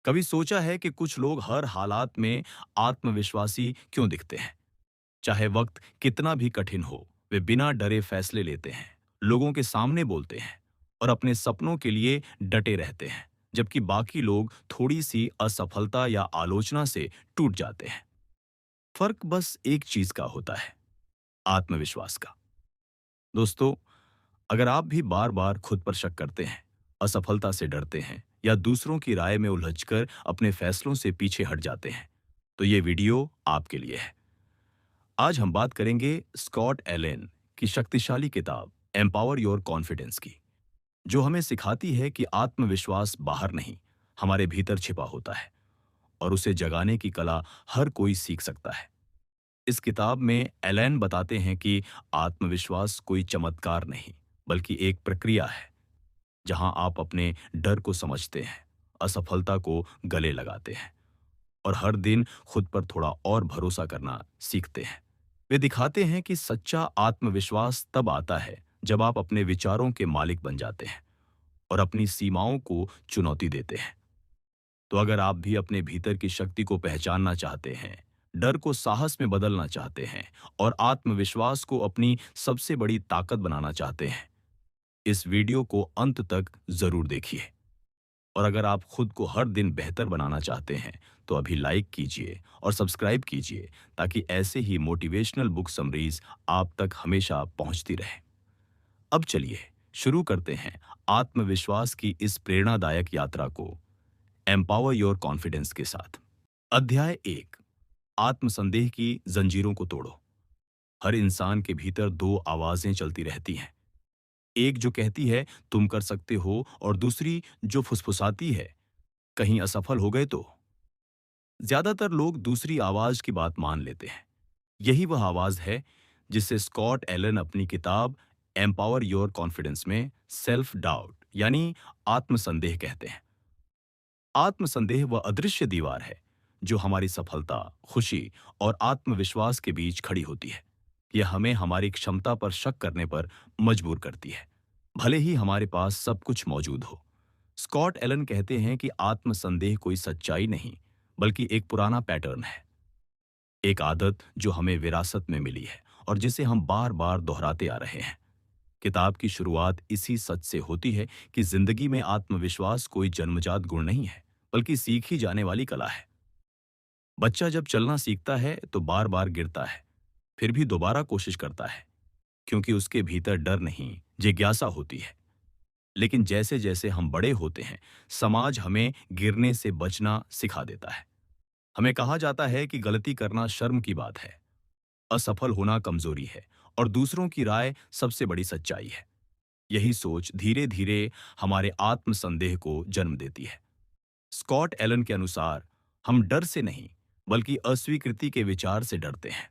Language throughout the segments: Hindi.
कभी सोचा है कि कुछ लोग हर हालात में आत्मविश्वासी क्यों दिखते हैं? चाहे वक्त कितना भी कठिन हो, वे बिना डरे फैसले लेते हैं, लोगों के सामने बोलते हैं और अपने सपनों के लिए डटे रहते हैं, जबकि बाकी लोग थोड़ी सी असफलता या आलोचना से टूट जाते हैं। फर्क बस एक चीज का होता है, आत्मविश्वास का। दोस्तों, अगर आप भी बार बार खुद पर शक करते हैं, असफलता से डरते हैं या दूसरों की राय में उलझकर अपने फैसलों से पीछे हट जाते हैं, तो ये वीडियो आपके लिए है। आज हम बात करेंगे स्कॉट एलेन की शक्तिशाली किताब एम्पावर योर कॉन्फिडेंस की, जो हमें सिखाती है कि आत्मविश्वास बाहर नहीं, हमारे भीतर छिपा होता है और उसे जगाने की कला हर कोई सीख सकता है। इस किताब में एलेन बताते हैं कि आत्मविश्वास कोई चमत्कार नहीं, बल्कि एक प्रक्रिया है जहां आप अपने डर को समझते हैं, असफलता को गले लगाते हैं और हर दिन खुद पर थोड़ा और भरोसा करना सीखते हैं। वे दिखाते हैं कि सच्चा आत्मविश्वास तब आता है जब आप अपने विचारों के मालिक बन जाते हैं और अपनी सीमाओं को चुनौती देते हैं। तो अगर आप भी अपने भीतर की शक्ति को पहचानना चाहते हैं, डर को साहस में बदलना चाहते हैं और आत्मविश्वास को अपनी सबसे बड़ी ताकत बनाना चाहते हैं, इस वीडियो को अंत तक जरूर देखिए। और अगर आप खुद को हर दिन बेहतर बनाना चाहते हैं, तो अभी लाइक कीजिए और सब्सक्राइब कीजिए ताकि ऐसे ही मोटिवेशनल बुक समरीज आप तक हमेशा पहुंचती रहे। अब चलिए शुरू करते हैं आत्मविश्वास की इस प्रेरणादायक यात्रा को एम्पावर योर कॉन्फिडेंस के साथ। अध्याय 1, आत्मसंदेह की जंजीरों को तोड़ो। हर इंसान के भीतर दो आवाजें चलती रहती हैं, एक जो कहती है तुम कर सकते हो और दूसरी जो फुसफुसाती है कहीं असफल हो गए तो। ज्यादातर लोग दूसरी आवाज की बात मान लेते हैं। यही वह आवाज है जिसे स्कॉट एलन अपनी किताब एम्पावर योर कॉन्फिडेंस में सेल्फ डाउट यानी आत्मसंदेह कहते हैं। आत्मसंदेह वह अदृश्य दीवार है जो हमारी सफलता, खुशी और आत्मविश्वास के बीच खड़ी होती है। यह हमें हमारी क्षमता पर शक करने पर मजबूर करती है, भले ही हमारे पास सब कुछ मौजूद हो। स्कॉट एलन कहते हैं कि आत्मसंदेह कोई सच्चाई नहीं, बल्कि एक पुराना पैटर्न है, एक आदत जो हमें विरासत में मिली है और जिसे हम बार बार दोहराते आ रहे हैं। किताब की शुरुआत इसी सच से होती है कि जिंदगी में आत्मविश्वास कोई जन्मजात गुण नहीं है, बल्कि सीखी जाने वाली कला है। बच्चा जब चलना सीखता है तो बार बार गिरता है, फिर भी दोबारा कोशिश करता है, क्योंकि उसके भीतर डर नहीं, जिज्ञासा होती है। लेकिन जैसे जैसे हम बड़े होते हैं, समाज हमें गिरने से बचना सिखा देता है। हमें कहा जाता है कि गलती करना शर्म की बात है, असफल होना कमजोरी है और दूसरों की राय सबसे बड़ी सच्चाई है। यही सोच धीरे धीरे हमारे आत्मसंदेह को जन्म देती है। स्कॉट एलन के अनुसार हम डर से नहीं, बल्कि अस्वीकृति के विचार से डरते हैं।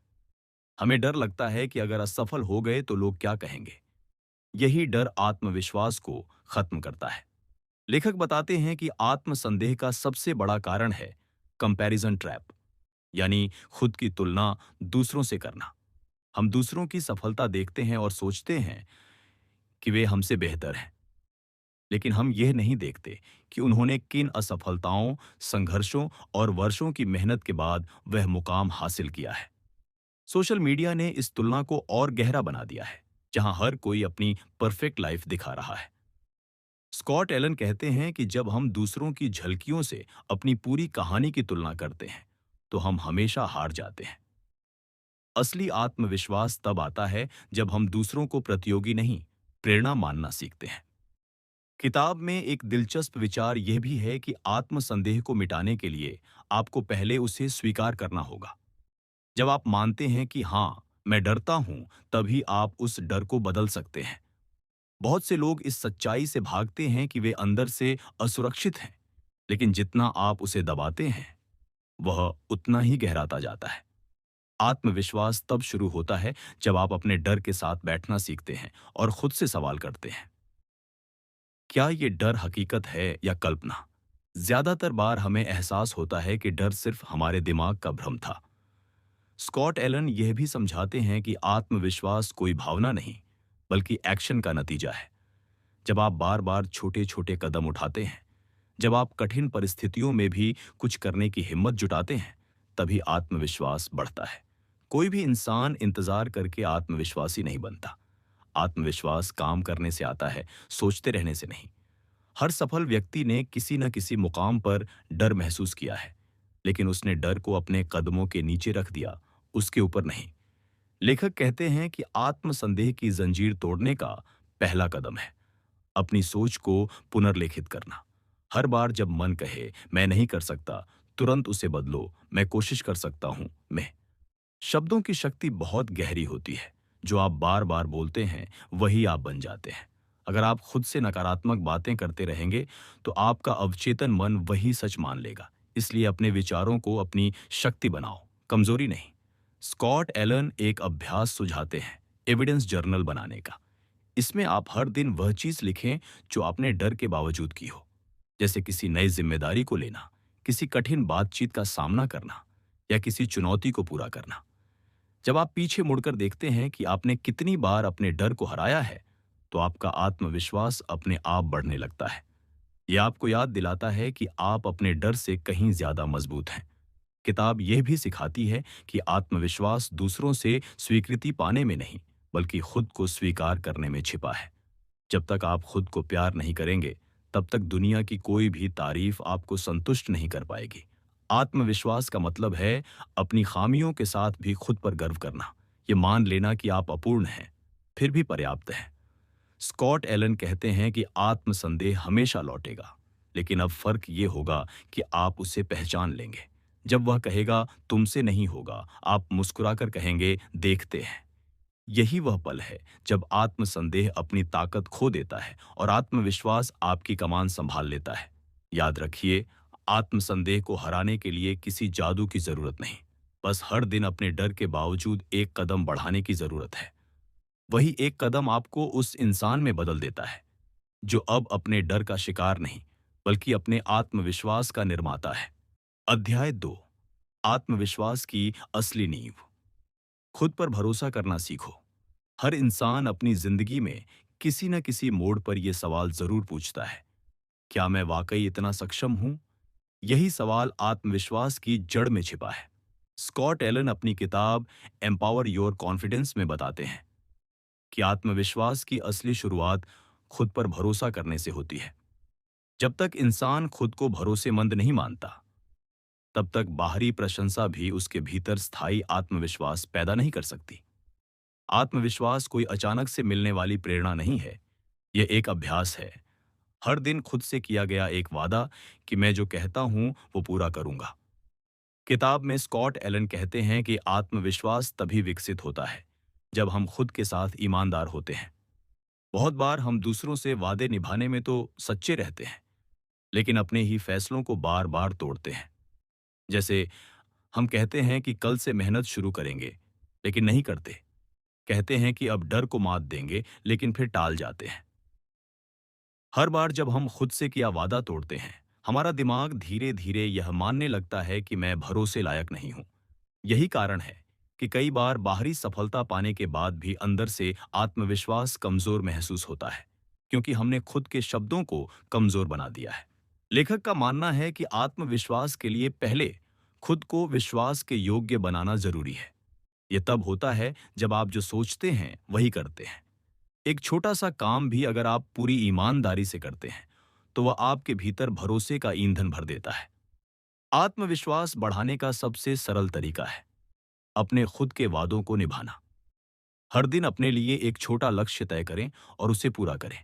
हमें डर लगता है कि अगर असफल हो गए तो लोग क्या कहेंगे। यही डर आत्मविश्वास को खत्म करता है। लेखक बताते हैं कि आत्मसंदेह का सबसे बड़ा कारण है कंपैरिजन ट्रैप, यानी खुद की तुलना दूसरों से करना। हम दूसरों की सफलता देखते हैं और सोचते हैं कि वे हमसे बेहतर हैं, लेकिन हम यह नहीं देखते कि उन्होंने किन असफलताओं, संघर्षों और वर्षों की मेहनत के बाद वह मुकाम हासिल किया है। सोशल मीडिया ने इस तुलना को और गहरा बना दिया है, जहां हर कोई अपनी परफेक्ट लाइफ दिखा रहा है। स्कॉट एलन कहते हैं कि जब हम दूसरों की झलकियों से अपनी पूरी कहानी की तुलना करते हैं, तो हम हमेशा हार जाते हैं। असली आत्मविश्वास तब आता है जब हम दूसरों को प्रतियोगी नहीं, प्रेरणा मानना सीखते हैं। किताब में एक दिलचस्प विचार यह भी है कि आत्मसंदेह को मिटाने के लिए आपको पहले उसे स्वीकार करना होगा। जब आप मानते हैं कि हाँ, मैं डरता हूं, तभी आप उस डर को बदल सकते हैं। बहुत से लोग इस सच्चाई से भागते हैं कि वे अंदर से असुरक्षित हैं, लेकिन जितना आप उसे दबाते हैं, वह उतना ही गहराता जाता है। आत्मविश्वास तब शुरू होता है जब आप अपने डर के साथ बैठना सीखते हैं और खुद से सवाल करते हैं, क्या ये डर हकीकत है या कल्पना? ज्यादातर बार हमें एहसास होता है कि डर सिर्फ हमारे दिमाग का भ्रम था। स्कॉट एलन यह भी समझाते हैं कि आत्मविश्वास कोई भावना नहीं, बल्कि एक्शन का नतीजा है। जब आप बार बार छोटे छोटे कदम उठाते हैं, जब आप कठिन परिस्थितियों में भी कुछ करने की हिम्मत जुटाते हैं, तभी आत्मविश्वास बढ़ता है। कोई भी इंसान इंतजार करके आत्मविश्वासी नहीं बनता। आत्मविश्वास काम करने से आता है, सोचते रहने से नहीं। हर सफल व्यक्ति ने किसी न किसी मुकाम पर डर महसूस किया है, लेकिन उसने डर को अपने कदमों के नीचे रख दिया, उसके ऊपर नहीं। लेखक कहते हैं कि आत्मसंदेह की जंजीर तोड़ने का पहला कदम है अपनी सोच को पुनर्लेखित करना। हर बार जब मन कहे मैं नहीं कर सकता, तुरंत उसे बदलो, मैं कोशिश कर सकता हूं। मैं शब्दों की शक्ति बहुत गहरी होती है। जो आप बार बार बोलते हैं वही आप बन जाते हैं। अगर आप खुद से नकारात्मक बातें करते रहेंगे तो आपका अवचेतन मन वही सच मान लेगा। इसलिए अपने विचारों को अपनी शक्ति बनाओ, कमजोरी नहीं। स्कॉट एलन एक अभ्यास सुझाते हैं एविडेंस जर्नल बनाने का। इसमें आप हर दिन वह चीज लिखें जो आपने डर के बावजूद की हो, जैसे किसी नई जिम्मेदारी को लेना, किसी कठिन बातचीत का सामना करना या किसी चुनौती को पूरा करना। जब आप पीछे मुड़कर देखते हैं कि आपने कितनी बार अपने डर को हराया है, तो आपका आत्मविश्वास अपने आप बढ़ने लगता है। यह आपको याद दिलाता है कि आप अपने डर से कहीं ज्यादा मजबूत हैं। किताब यह भी सिखाती है कि आत्मविश्वास दूसरों से स्वीकृति पाने में नहीं, बल्कि खुद को स्वीकार करने में छिपा है। जब तक आप खुद को प्यार नहीं करेंगे, तब तक दुनिया की कोई भी तारीफ आपको संतुष्ट नहीं कर पाएगी। आत्मविश्वास का मतलब है अपनी खामियों के साथ भी खुद पर गर्व करना, ये मान लेना कि आप अपूर्ण हैं, फिर भी पर्याप्त हैं। स्कॉट एलन कहते हैं कि आत्मसंदेह हमेशा लौटेगा, लेकिन अब फर्क ये होगा कि आप उसे पहचान लेंगे। जब वह कहेगा तुमसे नहीं होगा, आप मुस्कुराकर कहेंगे देखते हैं। यही वह पल है जब आत्मसंदेह अपनी ताकत खो देता है और आत्मविश्वास आपकी कमान संभाल लेता है। याद रखिए, आत्मसंदेह को हराने के लिए किसी जादू की जरूरत नहीं। बस हर दिन अपने डर के बावजूद एक कदम बढ़ाने की जरूरत है। वही एक कदम आपको उस इंसान में बदल देता है जो अब अपने डर का शिकार नहीं, बल्कि अपने आत्मविश्वास का निर्माता है। अध्याय 2, आत्मविश्वास की असली नींव। खुद पर भरोसा करना सीखो। हर इंसान अपनी जिंदगी में किसी न किसी मोड़ पर यह सवाल जरूर पूछता है, क्या मैं वाकई इतना सक्षम हूं? यही सवाल आत्मविश्वास की जड़ में छिपा है। स्कॉट एलन अपनी किताब एम्पावर योर कॉन्फिडेंस में बताते हैं कि आत्मविश्वास की असली शुरुआत खुद पर भरोसा करने से होती है। जब तक इंसान खुद को भरोसेमंद नहीं मानता, तब तक बाहरी प्रशंसा भी उसके भीतर स्थायी आत्मविश्वास पैदा नहीं कर सकती। आत्मविश्वास कोई अचानक से मिलने वाली प्रेरणा नहीं है, यह एक अभ्यास है। हर दिन खुद से किया गया एक वादा कि मैं जो कहता हूं वो पूरा करूंगा। किताब में स्कॉट एलन कहते हैं कि आत्मविश्वास तभी विकसित होता है जब हम खुद के साथ ईमानदार होते हैं। बहुत बार हम दूसरों से वादे निभाने में तो सच्चे रहते हैं, लेकिन अपने ही फैसलों को बार बार तोड़ते हैं। जैसे हम कहते हैं कि कल से मेहनत शुरू करेंगे, लेकिन नहीं करते। कहते हैं कि अब डर को मात देंगे, लेकिन फिर टाल जाते हैं। हर बार जब हम खुद से किया वादा तोड़ते हैं, हमारा दिमाग धीरे धीरे यह मानने लगता है कि मैं भरोसे लायक नहीं हूं। यही कारण है कि कई बार बाहरी सफलता पाने के बाद भी अंदर से आत्मविश्वास कमजोर महसूस होता है, क्योंकि हमने खुद के शब्दों को कमजोर बना दिया है। लेखक का मानना है कि आत्मविश्वास के लिए पहले खुद को विश्वास के योग्य बनाना जरूरी है। यह तब होता है जब आप जो सोचते हैं वही करते हैं। एक छोटा सा काम भी अगर आप पूरी ईमानदारी से करते हैं, तो वह आपके भीतर भरोसे का ईंधन भर देता है। आत्मविश्वास बढ़ाने का सबसे सरल तरीका है अपने खुद के वादों को निभाना। हर दिन अपने लिए एक छोटा लक्ष्य तय करें और उसे पूरा करें।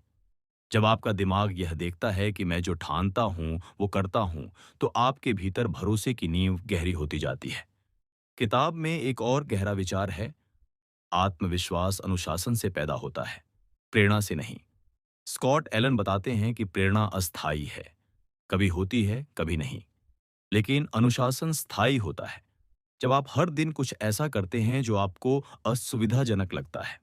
जब आपका दिमाग यह देखता है कि मैं जो ठानता हूं वो करता हूं, तो आपके भीतर भरोसे की नींव गहरी होती जाती है। किताब में एक और गहरा विचार है, आत्मविश्वास अनुशासन से पैदा होता है, प्रेरणा से नहीं। स्कॉट एलन बताते हैं कि प्रेरणा अस्थायी है, कभी होती है कभी नहीं, लेकिन अनुशासन स्थायी होता है। जब आप हर दिन कुछ ऐसा करते हैं जो आपको असुविधाजनक लगता है,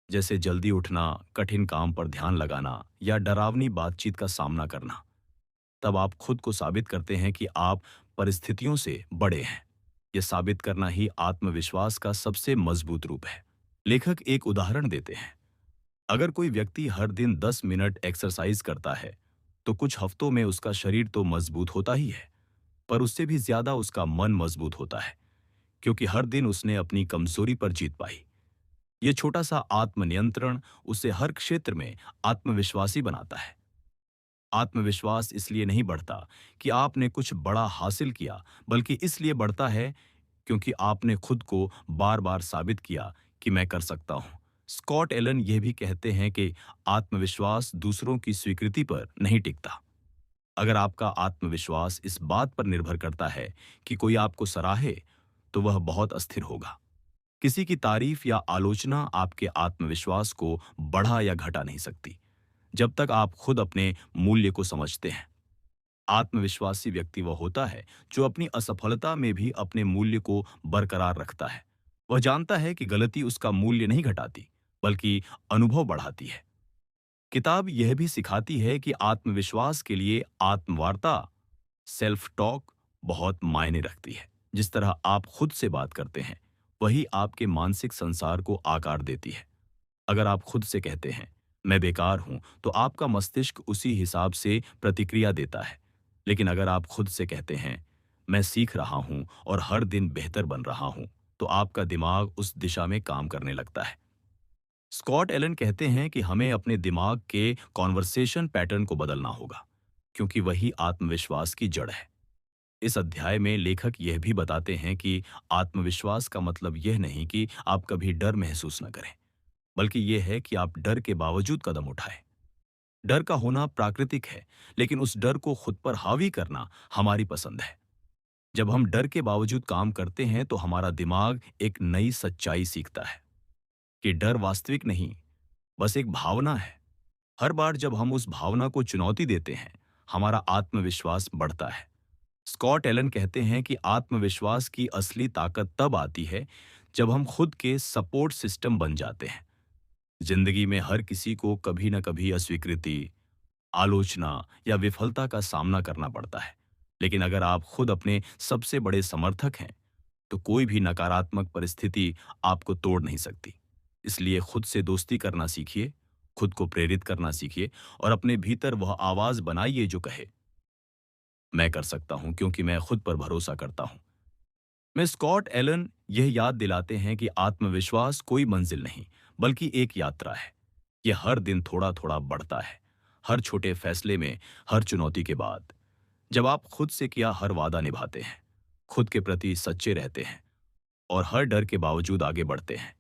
जैसे जल्दी उठना, कठिन काम पर ध्यान लगाना या डरावनी बातचीत का सामना करना, तब आप खुद को साबित करते हैं कि आप परिस्थितियों से बड़े हैं। यह साबित करना ही आत्मविश्वास का सबसे मजबूत रूप है। लेखक एक उदाहरण देते हैं। अगर कोई व्यक्ति हर दिन 10 मिनट एक्सरसाइज करता है, तो कुछ हफ्तों में उसका शरीर तो मजबूत होता ही है, पर उससे भी ज्यादा उसका मन मजबूत होता है, क्योंकि हर दिन उसने अपनी कमजोरी पर जीत पाई। ये छोटा सा आत्मनियंत्रण उसे हर क्षेत्र में आत्मविश्वासी बनाता है। आत्मविश्वास इसलिए नहीं बढ़ता कि आपने कुछ बड़ा हासिल किया, बल्कि इसलिए बढ़ता है क्योंकि आपने खुद को बार बार साबित किया कि मैं कर सकता हूं। स्कॉट एलन यह भी कहते हैं कि आत्मविश्वास दूसरों की स्वीकृति पर नहीं टिकता। अगर आपका आत्मविश्वास इस बात पर निर्भर करता है कि कोई आपको सराहे, तो वह बहुत अस्थिर होगा। किसी की तारीफ या आलोचना आपके आत्मविश्वास को बढ़ा या घटा नहीं सकती, जब तक आप खुद अपने मूल्य को समझते हैं। आत्मविश्वासी व्यक्ति वह होता है जो अपनी असफलता में भी अपने मूल्य को बरकरार रखता है। वह जानता है कि गलती उसका मूल्य नहीं घटाती, बल्कि अनुभव बढ़ाती है। किताब यह भी सिखाती है कि आत्मविश्वास के लिए आत्मवार्ता, सेल्फ टॉक बहुत मायने रखती है। जिस तरह आप खुद से बात करते हैं, वही आपके मानसिक संसार को आकार देती है। अगर आप खुद से कहते हैं मैं बेकार हूं, तो आपका मस्तिष्क उसी हिसाब से प्रतिक्रिया देता है। लेकिन अगर आप खुद से कहते हैं मैं सीख रहा हूं और हर दिन बेहतर बन रहा हूं, तो आपका दिमाग उस दिशा में काम करने लगता है। स्कॉट एलन कहते हैं कि हमें अपने दिमाग के कॉन्वर्सेशन पैटर्न को बदलना होगा, क्योंकि वही आत्मविश्वास की जड़ है। इस अध्याय में लेखक यह भी बताते हैं कि आत्मविश्वास का मतलब यह नहीं कि आप कभी डर महसूस न करें, बल्कि यह है कि आप डर के बावजूद कदम उठाएं। डर का होना प्राकृतिक है, लेकिन उस डर को खुद पर हावी करना हमारी पसंद है। जब हम डर के बावजूद काम करते हैं, तो हमारा दिमाग एक नई सच्चाई सीखता है कि डर वास्तविक नहीं, बस एक भावना है। हर बार जब हम उस भावना को चुनौती देते हैं, हमारा आत्मविश्वास बढ़ता है। स्कॉट एलन कहते हैं कि आत्मविश्वास की असली ताकत तब आती है जब हम खुद के सपोर्ट सिस्टम बन जाते हैं। जिंदगी में हर किसी को कभी न कभी अस्वीकृति, आलोचना या विफलता का सामना करना पड़ता है। लेकिन अगर आप खुद अपने सबसे बड़े समर्थक हैं, तो कोई भी नकारात्मक परिस्थिति आपको तोड़ नहीं सकती। इसलिए खुद से दोस्ती करना सीखिए, खुद को प्रेरित करना सीखिए और अपने भीतर वह आवाज बनाइए जो कहे मैं कर सकता हूं, क्योंकि मैं खुद पर भरोसा करता हूं। में स्कॉट एलन यह याद दिलाते हैं कि आत्मविश्वास कोई मंजिल नहीं, बल्कि एक यात्रा है। यह हर दिन थोड़ा थोड़ा बढ़ता है, हर छोटे फैसले में, हर चुनौती के बाद। जब आप खुद से किया हर वादा निभाते हैं, खुद के प्रति सच्चे रहते हैं और हर डर के बावजूद आगे बढ़ते हैं,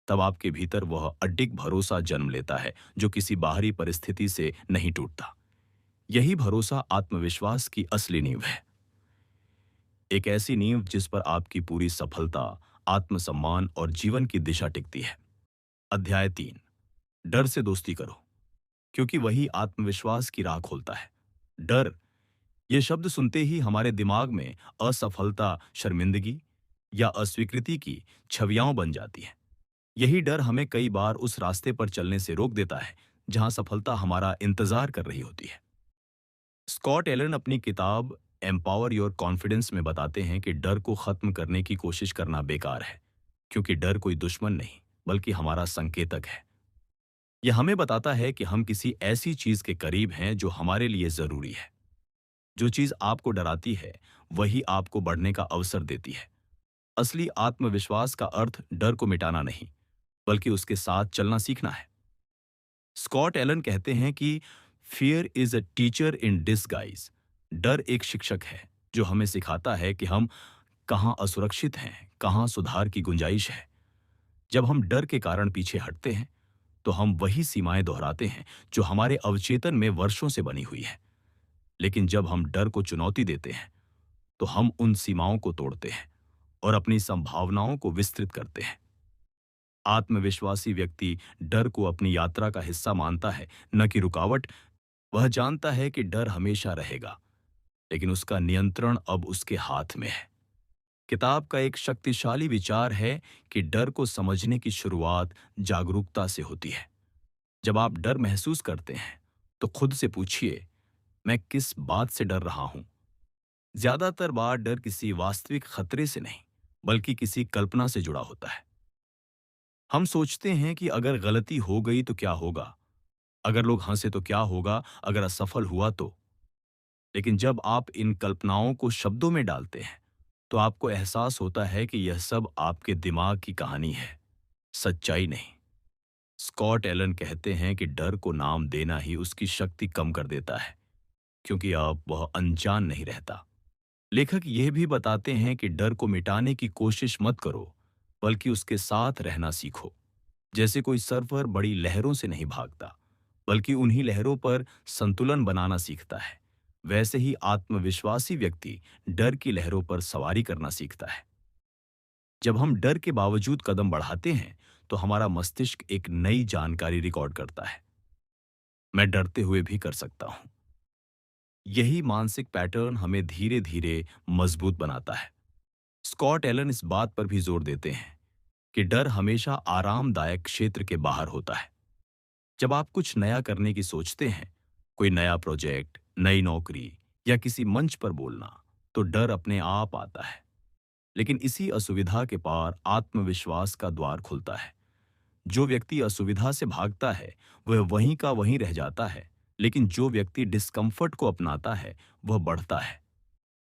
तब आपके भीतर वह अडिग भरोसा जन्म लेता है जो किसी बाहरी परिस्थिति से नहीं टूटता। यही भरोसा आत्मविश्वास की असली नींव है। एक ऐसी नींव जिस पर आपकी पूरी सफलता, आत्मसम्मान और जीवन की दिशा टिकती है। अध्याय 3। डर से दोस्ती करो, क्योंकि वही आत्मविश्वास की राह खोलता है। डर, ये शब्द सुनते ही हमारे दिमाग में असफलता, शर्मिंदगी या अस्वीकृति की छवियां बन जाती हैं। यही डर हमें कई बार उस रास्ते पर चलने से रोक देता है जहां सफलता हमारा इंतजार कर रही होती है। स्कॉट एलन अपनी किताब एम्पावर योर कॉन्फिडेंस में बताते हैं कि डर को खत्म करने की कोशिश करना बेकार है, क्योंकि डर कोई दुश्मन नहीं, बल्कि हमारा संकेतक है। यह हमें बताता है कि हम किसी ऐसी चीज के करीब हैं जो हमारे लिए जरूरी है। जो चीज आपको डराती है, वही आपको बढ़ने का अवसर देती है। असली आत्मविश्वास का अर्थ डर को मिटाना नहीं, बल्कि उसके साथ चलना सीखना है। स्कॉट एलन कहते हैं कि fear is a teacher in disguise. डर एक शिक्षक है जो हमें सिखाता है कि हम कहाँ असुरक्षित हैं, कहाँ सुधार की गुंजाइश है। जब हम डर के कारण पीछे हटते हैं, तो हम वही सीमाएं दोहराते हैं जो हमारे अवचेतन में वर्षों से बनी हुई है। लेकिन जब हम डर को चुनौती देते हैं, तो हम उन सीमाओं को तोड़ते हैं और अपनी संभावनाओं को विस्तृत करते हैं। आत्मविश्वासी व्यक्ति डर को अपनी यात्रा का हिस्सा मानता है, न कि रुकावट। वह जानता है कि डर हमेशा रहेगा, लेकिन उसका नियंत्रण अब उसके हाथ में है। किताब का एक शक्तिशाली विचार है कि डर को समझने की शुरुआत जागरूकता से होती है। जब आप डर महसूस करते हैं, तो खुद से पूछिए, मैं किस बात से डर रहा हूं? ज्यादातर बार डर किसी वास्तविक खतरे से नहीं, बल्कि किसी कल्पना से जुड़ा होता है। हम सोचते हैं कि अगर गलती हो गई तो क्या होगा, अगर लोग हंसे तो क्या होगा, अगर असफल हुआ तो। लेकिन जब आप इन कल्पनाओं को शब्दों में डालते हैं, तो आपको एहसास होता है कि यह सब आपके दिमाग की कहानी है, सच्चाई नहीं। स्कॉट एलन कहते हैं कि डर को नाम देना ही उसकी शक्ति कम कर देता है, क्योंकि अब वह अनजान नहीं रहता। लेखक यह भी बताते हैं कि डर को मिटाने की कोशिश मत करो, बल्कि उसके साथ रहना सीखो। जैसे कोई सर्फर बड़ी लहरों से नहीं भागता, बल्कि उन्हीं लहरों पर संतुलन बनाना सीखता है, वैसे ही आत्मविश्वासी व्यक्ति डर की लहरों पर सवारी करना सीखता है। जब हम डर के बावजूद कदम बढ़ाते हैं, तो हमारा मस्तिष्क एक नई जानकारी रिकॉर्ड करता है। मैं डरते हुए भी कर सकता हूं। यही मानसिक पैटर्न हमें धीरे धीरे मजबूत बनाता है। स्कॉट एलन इस बात पर भी जोर देते हैं कि डर हमेशा आरामदायक क्षेत्र के बाहर होता है। जब आप कुछ नया करने की सोचते हैं, कोई नया प्रोजेक्ट, नई नौकरी या किसी मंच पर बोलना, तो डर अपने आप आता है। लेकिन इसी असुविधा के पार आत्मविश्वास का द्वार खुलता है। जो व्यक्ति असुविधा से भागता है, वह वहीं का वहीं रह जाता है। लेकिन जो व्यक्ति डिस्कम्फर्ट को अपनाता है, वह बढ़ता है।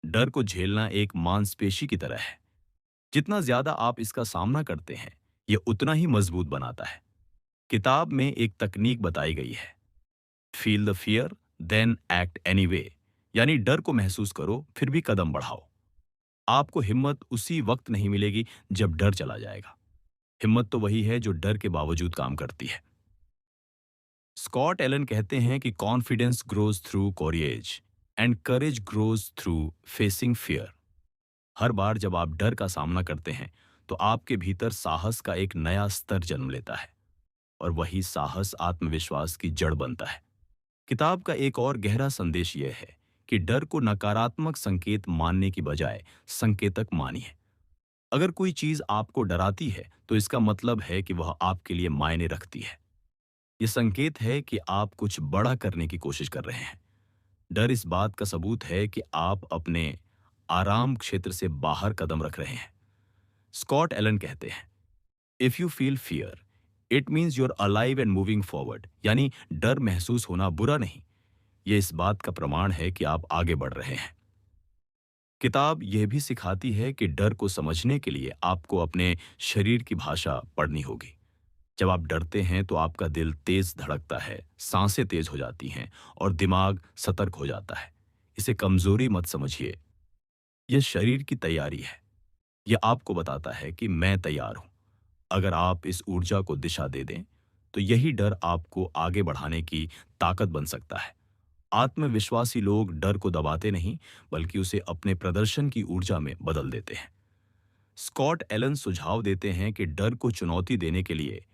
डर को झेलना एक मांसपेशी की तरह है। जितना ज्यादा आप इसका सामना करते हैं, यह उतना ही मजबूत बनाता है। किताब में एक तकनीक बताई गई है, feel the fear then act anyway, यानी डर को महसूस करो फिर भी कदम बढ़ाओ। आपको हिम्मत उसी वक्त नहीं मिलेगी जब डर चला जाएगा। हिम्मत तो वही है जो डर के बावजूद काम करती है। स्कॉट एलन कहते हैं कि confidence grows through courage and courage grows through facing fear. हर बार जब आप डर का सामना करते हैं, तो आपके भीतर साहस का एक नया स्तर जन्म लेता है, और वही साहस आत्मविश्वास की जड़ बनता है। किताब का एक और गहरा संदेश यह है कि डर को नकारात्मक संकेत मानने की बजाय संकेतक मानिए। अगर कोई चीज आपको डराती है, तो इसका मतलब है कि वह आपके लिए मायने रखती है। यह संकेत है कि आप कुछ बड़ा करने की कोशिश कर रहे हैं। डर इस बात का सबूत है कि आप अपने आराम क्षेत्र से बाहर कदम रख रहे हैं। स्कॉट एलन कहते हैं, if you feel fear, it means you're alive and moving forward. यानी डर महसूस होना बुरा नहीं, यह इस बात का प्रमाण है कि आप आगे बढ़ रहे हैं। किताब यह भी सिखाती है कि डर को समझने के लिए आपको अपने शरीर की भाषा पढ़नी होगी। जब आप डरते हैं, तो आपका दिल तेज धड़कता है, सांसें तेज हो जाती हैं और दिमाग सतर्क हो जाता है। इसे कमजोरी मत समझिए, यह शरीर की तैयारी है। यह आपको बताता है कि मैं तैयार हूं। अगर आप इस ऊर्जा को दिशा दे दें, तो यही डर आपको आगे बढ़ाने की ताकत बन सकता है। आत्मविश्वासी लोग डर को दबाते नहीं, बल्कि उसे अपने प्रदर्शन की ऊर्जा में बदल देते हैं। स्कॉट एलन सुझाव देते हैं कि डर को चुनौती देने के लिए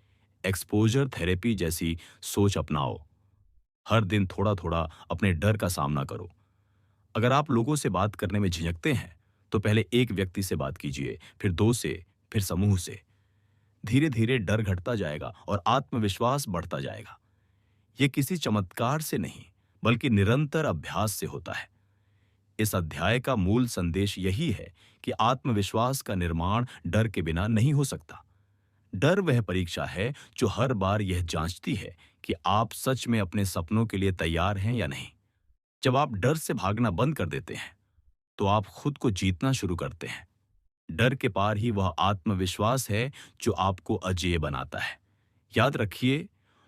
एक्सपोजर थेरेपी जैसी सोच अपनाओ। हर दिन थोड़ा थोड़ा अपने डर का सामना करो। अगर आप लोगों से बात करने में झिझकते हैं, तो पहले एक व्यक्ति से बात कीजिए, फिर दो से, फिर समूह से। धीरे धीरे डर घटता जाएगा और आत्मविश्वास बढ़ता जाएगा। यह किसी चमत्कार से नहीं, बल्कि निरंतर अभ्यास से होता है। इस अध्याय का मूल संदेश यही है कि आत्मविश्वास का निर्माण डर के बिना नहीं हो सकता। डर वह परीक्षा है जो हर बार यह जांचती है कि आप सच में अपने सपनों के लिए तैयार हैं या नहीं। जब आप डर से भागना बंद कर देते हैं, तो आप खुद को जीतना शुरू करते हैं। डर के पार ही वह आत्मविश्वास है जो आपको अजेय बनाता है। याद रखिए,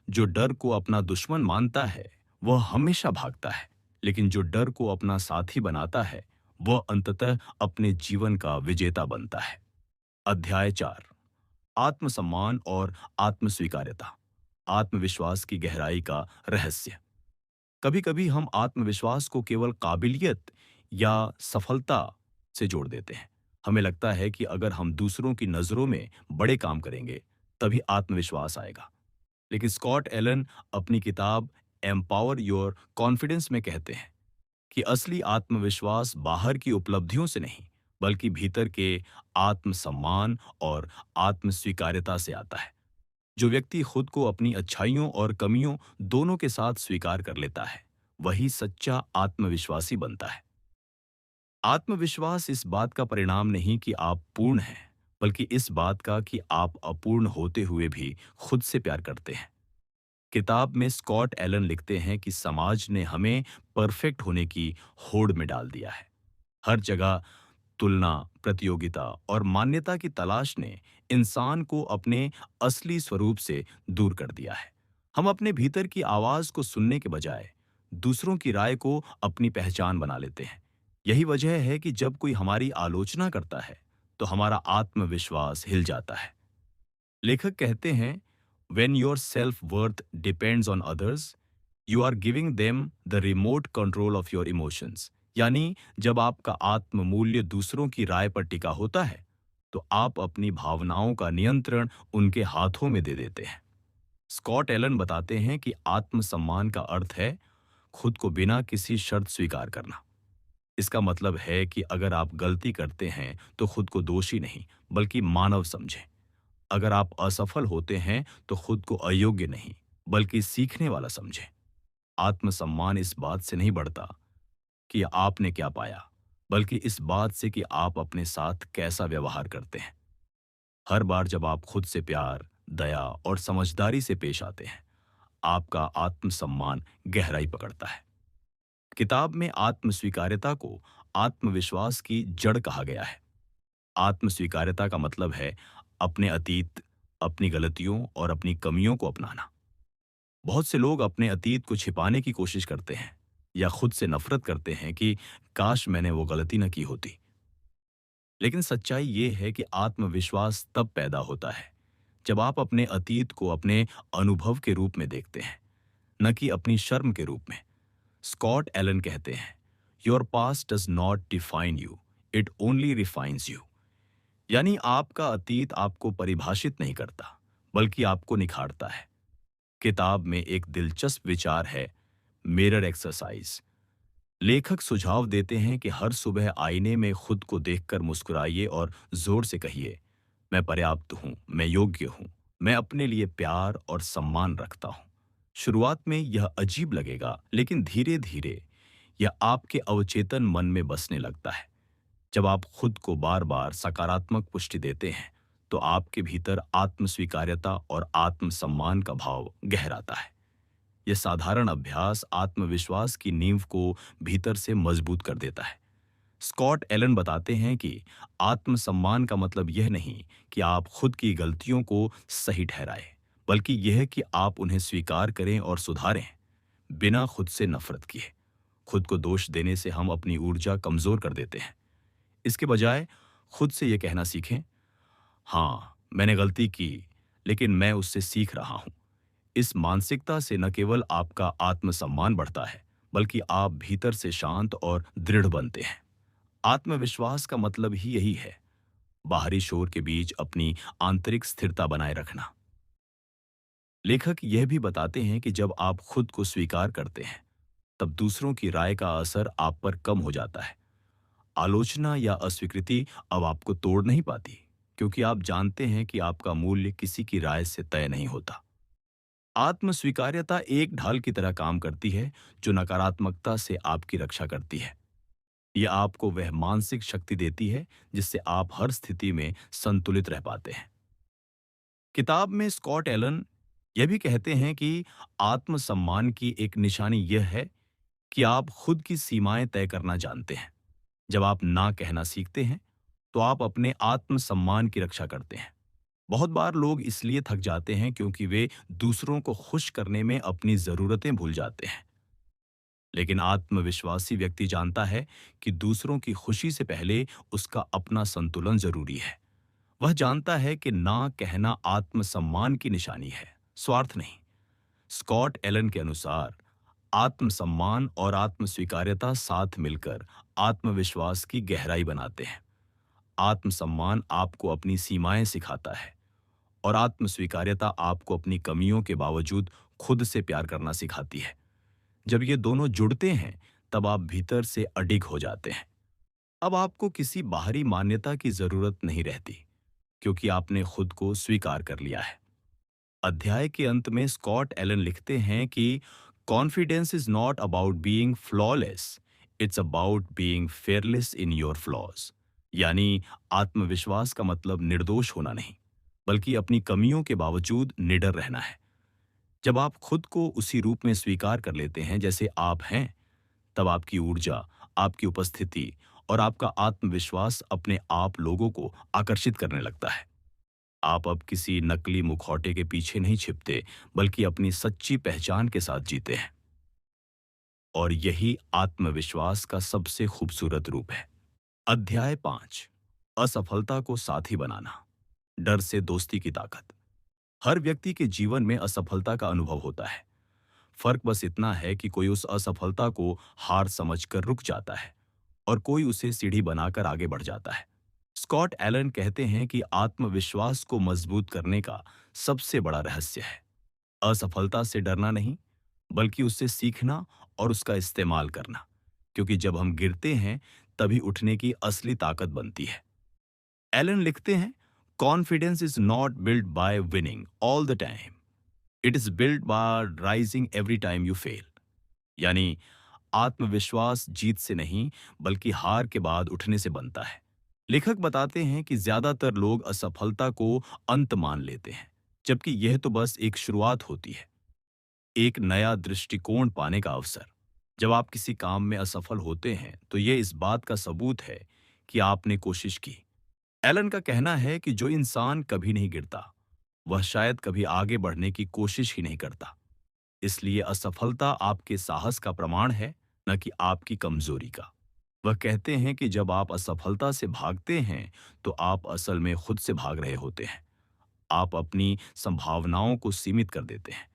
जो डर को अपना दुश्मन मानता है, वह हमेशा भागता है। लेकिन जो डर को अपना साथी बनाता है, वह अंततः अपने जीवन का विजेता बनता है। अध्याय 4, आत्मसम्मान और आत्मस्वीकार्यता, आत्मविश्वास की गहराई का रहस्य। कभी कभी हम आत्मविश्वास को केवल काबिलियत या सफलता से जोड़ देते हैं। हमें लगता है कि अगर हम दूसरों की नजरों में बड़े काम करेंगे, तभी आत्मविश्वास आएगा। लेकिन स्कॉट एलन अपनी किताब एम्पावर योर कॉन्फिडेंस में कहते हैं कि असली आत्मविश्वास बाहर की उपलब्धियों से नहीं, बल्कि भीतर के आत्मसम्मान और आत्मस्वीकार्यता से आता है। जो व्यक्ति खुद को अपनी अच्छाइयों और कमियों दोनों के साथ स्वीकार कर लेता है, वही सच्चा आत्मविश्वासी बनता है। आत्मविश्वास इस बात का परिणाम नहीं कि आप पूर्ण हैं, बल्कि इस बात का कि आप अपूर्ण होते हुए भी खुद से प्यार करते हैं। किताब में स्कॉट एलन लिखते हैं कि समाज ने हमें परफेक्ट होने की होड़ में डाल दिया है। हर जगह तुलना, प्रतियोगिता और मान्यता की तलाश ने इंसान को अपने असली स्वरूप से दूर कर दिया है। हम अपने भीतर की आवाज को सुनने के बजाय दूसरों की राय को अपनी पहचान बना लेते हैं। यही वजह है कि जब कोई हमारी आलोचना करता है, तो हमारा आत्मविश्वास हिल जाता है। लेखक कहते हैं, "When your self-worth depends on others, you are giving them the remote control of your emotions." यानी जब आपका आत्म मूल्य दूसरों की राय पर टिका होता है, तो आप अपनी भावनाओं का नियंत्रण उनके हाथों में दे देते हैं। स्कॉट एलन बताते हैं कि आत्मसम्मान का अर्थ है खुद को बिना किसी शर्त स्वीकार करना। इसका मतलब है कि अगर आप गलती करते हैं, तो खुद को दोषी नहीं, बल्कि मानव समझें। अगर आप असफल होते हैं, तो खुद को अयोग्य नहीं, बल्कि सीखने वाला समझें। आत्मसम्मान इस बात से नहीं बढ़ता कि आपने क्या पाया, बल्कि इस बात से कि आप अपने साथ कैसा व्यवहार करते हैं। हर बार जब आप खुद से प्यार, दया और समझदारी से पेश आते हैं, आपका आत्मसम्मान गहराई पकड़ता है। किताब में आत्मस्वीकार्यता को आत्मविश्वास की जड़ कहा गया है। आत्मस्वीकार्यता का मतलब है अपने अतीत, अपनी गलतियों और अपनी कमियों को अपनाना। बहुत से लोग अपने अतीत को छिपाने की कोशिश करते हैं या खुद से नफरत करते हैं कि काश मैंने वो गलती न की होती। लेकिन सच्चाई ये है कि आत्मविश्वास तब पैदा होता है जब आप अपने अतीत को अपने अनुभव के रूप में देखते हैं, न कि अपनी शर्म के रूप में। स्कॉट एलन कहते हैं, your past does not define you, it only refines you. यानी आपका अतीत आपको परिभाषित नहीं करता, बल्कि आपको निखारता है। किताब में एक दिलचस्प विचार है, मिरर एक्सरसाइज। लेखक सुझाव देते हैं कि हर सुबह आईने में खुद को देखकर मुस्कुराइए और जोर से कहिए, मैं पर्याप्त हूं, मैं योग्य हूं, मैं अपने लिए प्यार और सम्मान रखता हूं। शुरुआत में यह अजीब लगेगा, लेकिन धीरे धीरे यह आपके अवचेतन मन में बसने लगता है। जब आप खुद को बार बार सकारात्मक पुष्टि देते हैं, तो आपके भीतर आत्मस्वीकार्यता और आत्मसम्मान का भाव गहराता है। यह साधारण अभ्यास आत्मविश्वास की नींव को भीतर से मजबूत कर देता है। स्कॉट एलन बताते हैं कि आत्मसम्मान का मतलब यह नहीं कि आप खुद की गलतियों को सही ठहराएं, बल्कि यह कि आप उन्हें स्वीकार करें और सुधारें, बिना खुद से नफरत किए। खुद को दोष देने से हम अपनी ऊर्जा कमजोर कर देते हैं। इसके बजाय खुद से यह कहना सीखें, हाँ, मैंने गलती की, लेकिन मैं उससे सीख रहा हूं। इस मानसिकता से न केवल आपका आत्मसम्मान बढ़ता है, बल्कि आप भीतर से शांत और दृढ़ बनते हैं। आत्मविश्वास का मतलब ही यही है, बाहरी शोर के बीच अपनी आंतरिक स्थिरता बनाए रखना। लेखक यह भी बताते हैं कि जब आप खुद को स्वीकार करते हैं, तब दूसरों की राय का असर आप पर कम हो जाता है। आलोचना या अस्वीकृति अब आपको तोड़ नहीं पाती, क्योंकि आप जानते हैं कि आपका मूल्य किसी की राय से तय नहीं होता। आत्मस्वीकार्यता एक ढाल की तरह काम करती है, जो नकारात्मकता से आपकी रक्षा करती है। यह आपको वह मानसिक शक्ति देती है जिससे आप हर स्थिति में संतुलित रह पाते हैं। किताब में स्कॉट एलन यह भी कहते हैं कि आत्मसम्मान की एक निशानी यह है कि आप खुद की सीमाएं तय करना जानते हैं। जब आप ना कहना सीखते हैं, तो आप अपने आत्मसम्मान की रक्षा करते हैं। बहुत बार लोग इसलिए थक जाते हैं क्योंकि वे दूसरों को खुश करने में अपनी जरूरतें भूल जाते हैं। लेकिन आत्मविश्वासी व्यक्ति जानता है कि दूसरों की खुशी से पहले उसका अपना संतुलन जरूरी है। वह जानता है कि ना कहना आत्मसम्मान की निशानी है, स्वार्थ नहीं। स्कॉट एलन के अनुसार आत्मसम्मान और आत्मस्वीकार्यता साथ मिलकर आत्मविश्वास की गहराई बनाते हैं। आत्मसम्मान आपको अपनी सीमाएं सिखाता है और आत्मस्वीकार्यता आपको अपनी कमियों के बावजूद खुद से प्यार करना सिखाती है। जब ये दोनों जुड़ते हैं, तब आप भीतर से अडिग हो जाते हैं। अब आपको किसी बाहरी मान्यता की जरूरत नहीं रहती, क्योंकि आपने खुद को स्वीकार कर लिया है। अध्याय के अंत में स्कॉट एलन लिखते हैं कि confidence is not about being flawless, it's about being fearless in your flaws. यानी आत्मविश्वास का मतलब निर्दोष होना नहीं, बल्कि अपनी कमियों के बावजूद निडर रहना है। जब आप खुद को उसी रूप में स्वीकार कर लेते हैं जैसे आप हैं, तब आपकी ऊर्जा, आपकी उपस्थिति और आपका आत्मविश्वास अपने आप लोगों को आकर्षित करने लगता है। आप अब किसी नकली मुखौटे के पीछे नहीं छिपते, बल्कि अपनी सच्ची पहचान के साथ जीते हैं। और यही आत्मविश्वास का सबसे खूबसूरत रूप है। अध्याय 5, असफलता को साथी बनाना, डर से दोस्ती की ताकत। हर व्यक्ति के जीवन में असफलता का अनुभव होता है। फर्क बस इतना है कि कोई उस असफलता को हार समझकर रुक जाता है और कोई उसे सीढ़ी बनाकर आगे बढ़ जाता है। स्कॉट एलन कहते हैं कि आत्मविश्वास को मजबूत करने का सबसे बड़ा रहस्य है असफलता से डरना नहीं, बल्कि उससे सीखना और उसका इस्तेमाल करना। क्योंकि जब हम गिरते हैं, तभी उठने की असली ताकत बनती है। एलन लिखते हैं, confidence is not build by winning all the time, it is build by rising every time you fail. यानी आत्मविश्वास जीत से नहीं, बल्कि हार के बाद उठने से बनता है। लेखक बताते हैं कि ज्यादातर लोग असफलता को अंत मान लेते हैं, जबकि यह तो बस एक शुरुआत होती है, एक नया दृष्टिकोण पाने का अवसर। जब आप किसी काम में असफल होते हैं, तो यह इस बात का सबूत है कि आपने कोशिश की। एलन का कहना है कि जो इंसान कभी नहीं गिरता, वह शायद कभी आगे बढ़ने की कोशिश ही नहीं करता। इसलिए असफलता आपके साहस का प्रमाण है, न कि आपकी कमजोरी का। वह कहते हैं कि जब आप असफलता से भागते हैं, तो आप असल में खुद से भाग रहे होते हैं। आप अपनी संभावनाओं को सीमित कर देते हैं।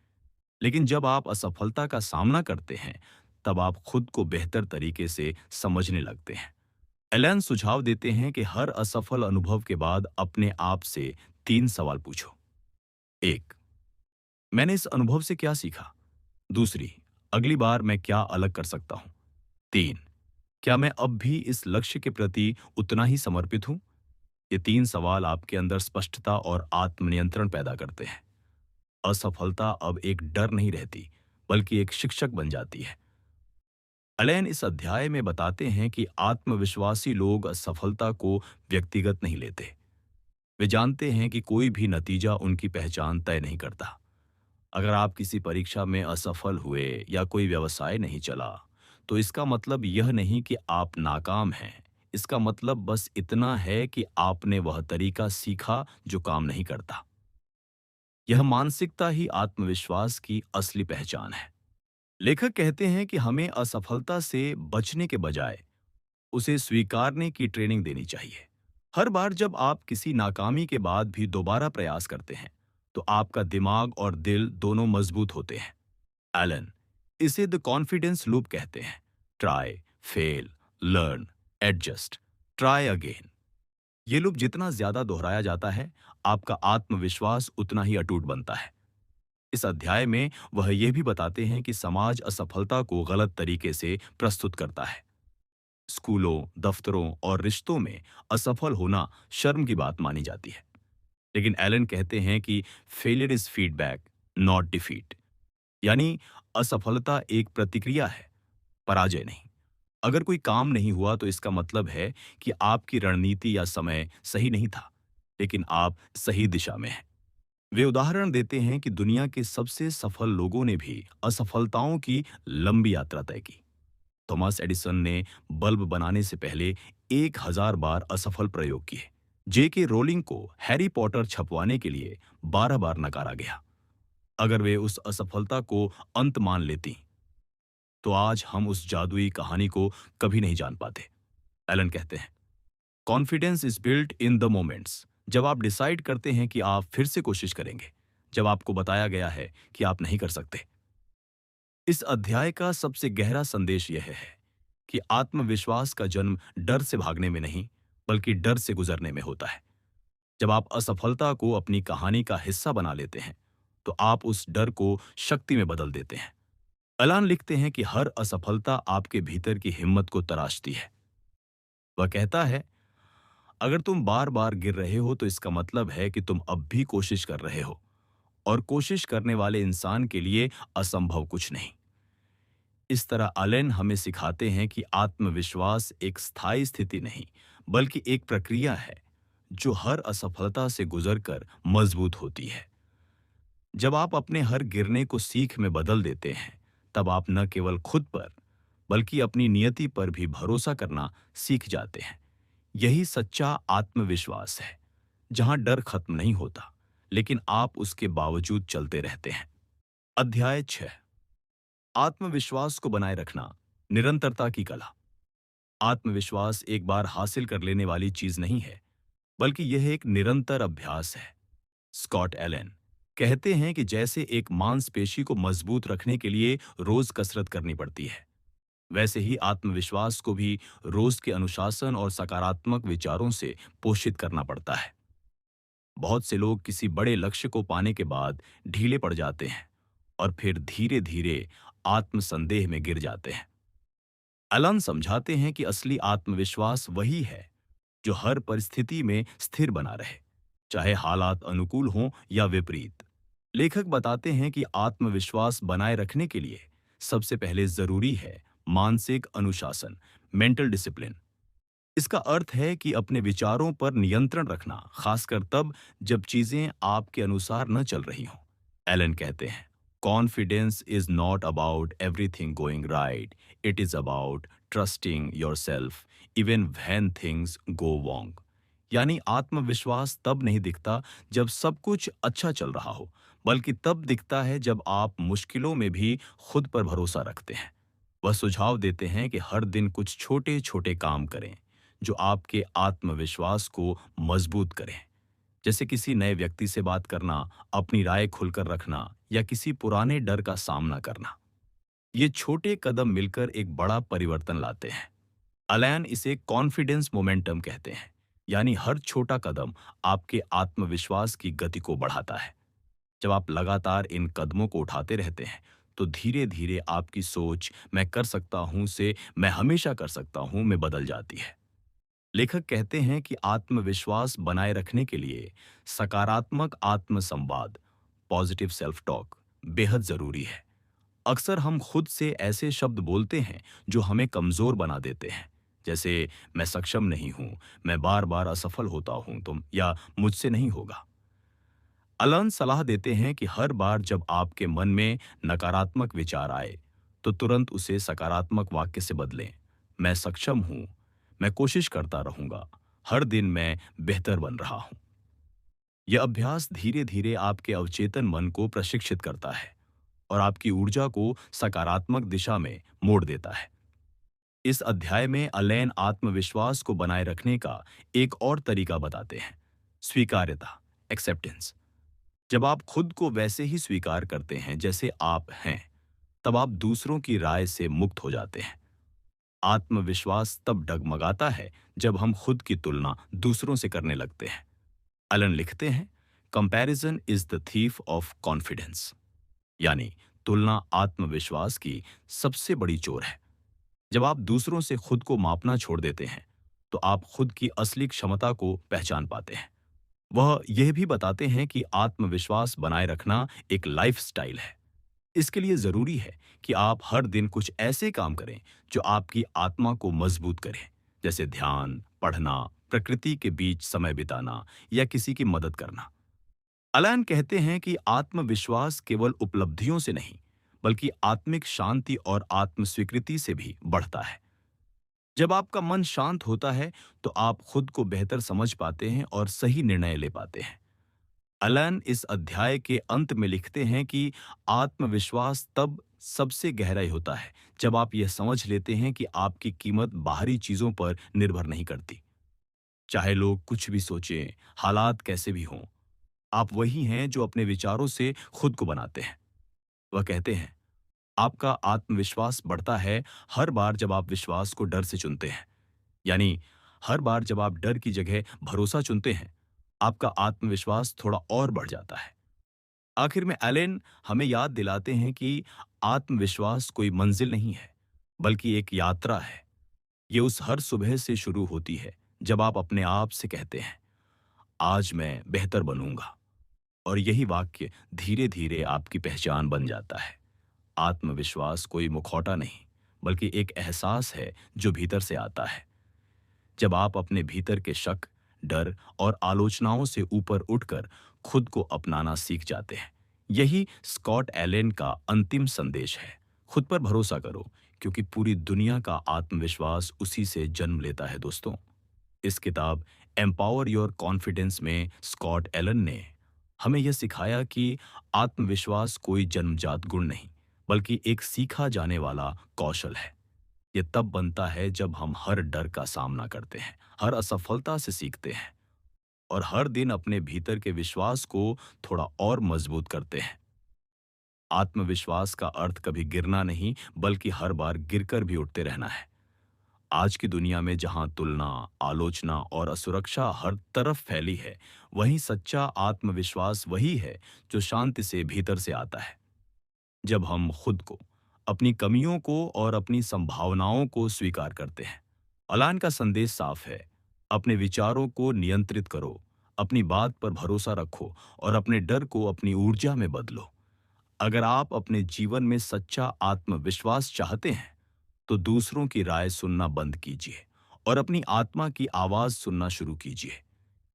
लेकिन जब आप असफलता का सामना करते हैं, तब आप खुद को बेहतर तरीके से समझने लगते हैं। एलन सुझाव देते हैं कि हर असफल अनुभव के बाद अपने आप से 3 सवाल पूछो। 1, मैंने इस अनुभव से क्या सीखा? दूसरी, अगली बार मैं क्या अलग कर सकता हूं? 3, क्या मैं अब भी इस लक्ष्य के प्रति उतना ही समर्पित हूं? ये 3 सवाल आपके अंदर स्पष्टता और आत्मनियंत्रण पैदा करते हैं। असफलता अब एक डर नहीं रहती, बल्कि एक शिक्षक बन जाती है। अलेन इस अध्याय में बताते हैं कि आत्मविश्वासी लोग असफलता को व्यक्तिगत नहीं लेते। वे जानते हैं कि कोई भी नतीजा उनकी पहचान तय नहीं करता। अगर आप किसी परीक्षा में असफल हुए या कोई व्यवसाय नहीं चला, तो इसका मतलब यह नहीं कि आप नाकाम हैं। इसका मतलब बस इतना है कि आपने वह तरीका सीखा जो काम नहीं करता। यह मानसिकता ही आत्मविश्वास की असली पहचान है। लेखक कहते हैं कि हमें असफलता से बचने के बजाय उसे स्वीकारने की ट्रेनिंग देनी चाहिए। हर बार जब आप किसी नाकामी के बाद भी दोबारा प्रयास करते हैं, तो आपका दिमाग और दिल दोनों मजबूत होते हैं। एलन इसे द कॉन्फिडेंस लूप कहते हैं। Try, fail, learn, adjust, try again. ये लूप जितना ज्यादा दोहराया जाता है, आपका आत्मविश्वास उतना ही अटूट बनता है। इस अध्याय में वह यह भी बताते हैं कि समाज असफलता को गलत तरीके से प्रस्तुत करता है। स्कूलों, दफ्तरों और रिश्तों में असफल होना शर्म की बात मानी जाती है। लेकिन एलन कहते हैं कि failure is feedback, not defeat. यानी असफलता एक प्रतिक्रिया है, पराजय नहीं। अगर कोई काम नहीं हुआ, तो इसका मतलब है कि आपकी रणनीति या समय सही नहीं था, लेकिन आप सही दिशा में हैं। वे उदाहरण देते हैं कि दुनिया के सबसे सफल लोगों ने भी असफलताओं की लंबी यात्रा तय की। थॉमस एडिसन ने बल्ब बनाने से पहले 1000 बार असफल प्रयोग किए। जेके रोलिंग को हैरी पॉटर छपवाने के लिए 12 बार नकारा गया। अगर वे उस असफलता को अंत मान लेती, तो आज हम उस जादुई कहानी को कभी नहीं जान पाते। एलन कहते हैं, confidence is built in the moments. जब आप डिसाइड करते हैं कि आप फिर से कोशिश करेंगे, जब आपको बताया गया है कि आप नहीं कर सकते। इस अध्याय का सबसे गहरा संदेश यह है कि आत्मविश्वास का जन्म डर से भागने में नहीं, बल्कि डर से गुजरने में होता है। जब आप असफलता को अपनी कहानी का हिस्सा बना लेते हैं, तो आप उस डर को शक्ति में बदल देते हैं। अलान लिखते हैं कि हर असफलता आपके भीतर की हिम्मत को तराशती है। वह कहता है, अगर तुम बार बार गिर रहे हो, तो इसका मतलब है कि तुम अब भी कोशिश कर रहे हो, और कोशिश करने वाले इंसान के लिए असंभव कुछ नहीं। इस तरह अलेन हमें सिखाते हैं कि आत्मविश्वास एक स्थायी स्थिति नहीं, बल्कि एक प्रक्रिया है जो हर असफलता से गुजरकर मजबूत होती है। जब आप अपने हर गिरने को सीख में बदल देते हैं, तब आप न केवल खुद पर, बल्कि अपनी नियति पर भी भरोसा करना सीख जाते हैं। यही सच्चा आत्मविश्वास है, जहां डर खत्म नहीं होता, लेकिन आप उसके बावजूद चलते रहते हैं। अध्याय 6। आत्मविश्वास को बनाए रखना, निरंतरता की कला। आत्मविश्वास एक बार हासिल कर लेने वाली चीज नहीं है, बल्कि यह एक निरंतर अभ्यास है। स्कॉट एलन कहते हैं कि जैसे एक मांसपेशी को मजबूत रखने के लिए रोज कसरत करनी पड़ती है, वैसे ही आत्मविश्वास को भी रोज के अनुशासन और सकारात्मक विचारों से पोषित करना पड़ता है। बहुत से लोग किसी बड़े लक्ष्य को पाने के बाद ढीले पड़ जाते हैं और फिर धीरे धीरे आत्मसंदेह में गिर जाते हैं। एलन समझाते हैं कि असली आत्मविश्वास वही है जो हर परिस्थिति में स्थिर बना रहे, चाहे हालात अनुकूल हों या विपरीत। लेखक बताते हैं कि आत्मविश्वास बनाए रखने के लिए सबसे पहले जरूरी है मानसिक अनुशासन, मेंटल डिसिप्लिन। इसका अर्थ है कि अपने विचारों पर नियंत्रण रखना, खासकर तब जब चीजें आपके अनुसार न चल रही हों। एलन कहते हैं, confidence is not about everything going right, it is about trusting yourself even when things go wrong। यानी आत्मविश्वास तब नहीं दिखता जब सब कुछ अच्छा चल रहा हो, बल्कि तब दिखता है जब आप मुश्किलों में भी खुद पर भरोसा रखते हैं। वह सुझाव देते हैं कि हर दिन कुछ छोटे छोटे काम करें जो आपके आत्मविश्वास को मजबूत करें, जैसे किसी नए व्यक्ति से बात करना, अपनी राय खुलकर रखना या किसी पुराने डर का सामना करना। ये छोटे कदम मिलकर एक बड़ा परिवर्तन लाते हैं। अलान इसे कॉन्फिडेंस मोमेंटम कहते हैं, यानी हर छोटा कदम आपके आत्मविश्वास की गति को बढ़ाता है। जब आप लगातार इन कदमों को उठाते रहते हैं, तो धीरे धीरे आपकी सोच मैं कर सकता हूं से मैं हमेशा कर सकता हूं में बदल जाती है। लेखक कहते हैं कि आत्मविश्वास बनाए रखने के लिए सकारात्मक आत्मसंवाद, पॉजिटिव सेल्फ टॉक बेहद जरूरी है। अक्सर हम खुद से ऐसे शब्द बोलते हैं जो हमें कमजोर बना देते हैं, जैसे मैं सक्षम नहीं हूं, मैं बार बार असफल होता हूं, तुम या मुझसे नहीं होगा। अलन सलाह देते हैं कि हर बार जब आपके मन में नकारात्मक विचार आए, तो तुरंत उसे सकारात्मक वाक्य से बदलें। मैं सक्षम हूं, मैं कोशिश करता रहूंगा, हर दिन मैं बेहतर बन रहा हूं। यह अभ्यास धीरे धीरे आपके अवचेतन मन को प्रशिक्षित करता है और आपकी ऊर्जा को सकारात्मक दिशा में मोड़ देता है। इस अध्याय में अलेन आत्मविश्वास को बनाए रखने का एक और तरीका बताते हैं, स्वीकार्यता, एक्सेप्टेंस। जब आप खुद को वैसे ही स्वीकार करते हैं जैसे आप हैं, तब आप दूसरों की राय से मुक्त हो जाते हैं। आत्मविश्वास तब डगमगाता है जब हम खुद की तुलना दूसरों से करने लगते हैं। एलन लिखते हैं, comparison is the thief of confidence, यानी तुलना आत्मविश्वास की सबसे बड़ी चोर है। जब आप दूसरों से खुद को मापना छोड़ देते हैं, तो आप खुद की असली क्षमता को पहचान पाते हैं। वह यह भी बताते हैं कि आत्मविश्वास बनाए रखना एक लाइफस्टाइल है। इसके लिए जरूरी है कि आप हर दिन कुछ ऐसे काम करें जो आपकी आत्मा को मजबूत करें, जैसे ध्यान, पढ़ना, प्रकृति के बीच समय बिताना या किसी की मदद करना। अलान कहते हैं कि आत्मविश्वास केवल उपलब्धियों से नहीं, बल्कि आत्मिक शांति और आत्मस्वीकृति से भी बढ़ता है। जब आपका मन शांत होता है, तो आप खुद को बेहतर समझ पाते हैं और सही निर्णय ले पाते हैं। अलन इस अध्याय के अंत में लिखते हैं कि आत्मविश्वास तब सबसे गहराई होता है जब आप यह समझ लेते हैं कि आपकी कीमत बाहरी चीजों पर निर्भर नहीं करती। चाहे लोग कुछ भी सोचें, हालात कैसे भी हों, आप वही हैं जो अपने विचारों से खुद को बनाते हैं। वह कहते हैं, आपका आत्मविश्वास बढ़ता है हर बार जब आप विश्वास को डर से चुनते हैं। यानी हर बार जब आप डर की जगह भरोसा चुनते हैं, आपका आत्मविश्वास थोड़ा और बढ़ जाता है। आखिर में एलेन हमें याद दिलाते हैं कि आत्मविश्वास कोई मंजिल नहीं है, बल्कि एक यात्रा है। ये उस हर सुबह से शुरू होती है जब आप अपने आप से कहते हैं, आज मैं बेहतर बनूंगा। और यही वाक्य धीरे धीरे आपकी पहचान बन जाता है। आत्मविश्वास कोई मुखौटा नहीं, बल्कि एक एहसास है जो भीतर से आता है। जब आप अपने भीतर के शक, डर और आलोचनाओं से ऊपर उठकर खुद को अपनाना सीख जाते हैं, यही स्कॉट एलन का अंतिम संदेश है। खुद पर भरोसा करो, क्योंकि पूरी दुनिया का आत्मविश्वास उसी से जन्म लेता है दोस्तों। इस किताब एम्पावर योर कॉन्फिडेंस में स्कॉट एलन ने हमें यह सिखाया कि आत्मविश्वास कोई जन्मजात गुण नहीं, बल्कि एक सीखा जाने वाला कौशल है। ये तब बनता है जब हम हर डर का सामना करते हैं, हर असफलता से सीखते हैं और हर दिन अपने भीतर के विश्वास को थोड़ा और मजबूत करते हैं। आत्मविश्वास का अर्थ कभी गिरना नहीं, बल्कि हर बार गिरकर भी उठते रहना है। आज की दुनिया में जहां तुलना, आलोचना और असुरक्षा हर तरफ फैली है, वहीं सच्चा आत्मविश्वास वही है जो शांति से भीतर से आता है। जब हम खुद को, अपनी कमियों को और अपनी संभावनाओं को स्वीकार करते हैं। अलान का संदेश साफ है, अपने विचारों को नियंत्रित करो, अपनी बात पर भरोसा रखो और अपने डर को अपनी ऊर्जा में बदलो। अगर आप अपने जीवन में सच्चा आत्मविश्वास चाहते हैं, तो दूसरों की राय सुनना बंद कीजिए और अपनी आत्मा की आवाज सुनना शुरू कीजिए,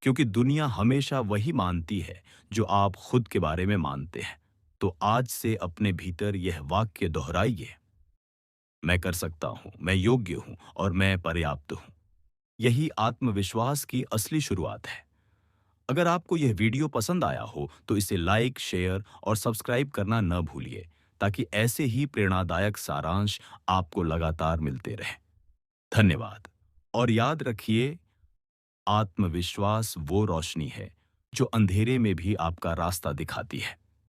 क्योंकि दुनिया हमेशा वही मानती है जो आप खुद के बारे में मानते हैं। तो आज से अपने भीतर यह वाक्य दोहराइए, मैं कर सकता हूं, मैं योग्य हूं और मैं पर्याप्त हूं। यही आत्मविश्वास की असली शुरुआत है। अगर आपको यह वीडियो पसंद आया हो तो इसे लाइक, शेयर और सब्सक्राइब करना न भूलिए, ताकि ऐसे ही प्रेरणादायक सारांश आपको लगातार मिलते रहें। धन्यवाद। और याद रखिए, आत्मविश्वास वो रोशनी है जो अंधेरे में भी आपका रास्ता दिखाती है।